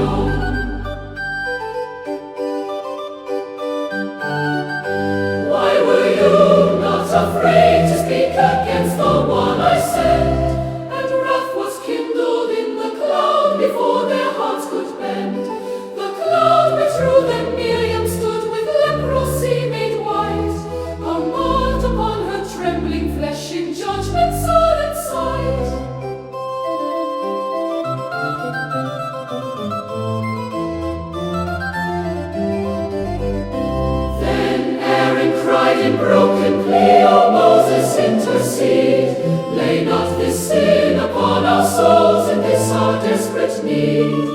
own. Why were you not afraid to speak against the one I sent? And wrath was kindled in the cloud before their hearts could bend. The cloud withdrew, then Miriam stood with leprosy made white, a mark upon her trembling flesh in judgment sudden sight. In broken plea, O Moses, intercede. Lay not this sin upon our souls in this our desperate need.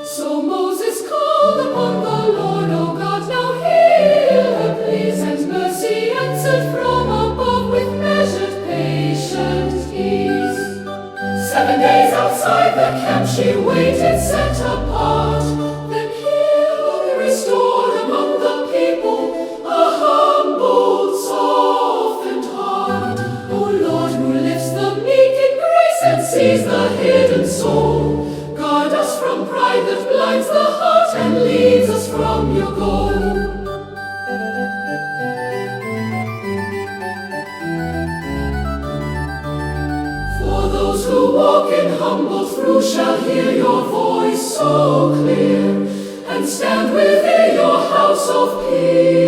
So Moses called upon the Lord, O God, now hear her pleas, and mercy answered from above with measured patient ease. 7 days outside the camp she waited, set apart. Then healed, restored among the people, a humbled, softened heart. O Lord, who lifts the meek in grace and sees the hidden soul, guard us from pride that blinds the heart and leads us from your goal. For those who walk in humble through shall hear your voice so clear, and stand within your house of peace.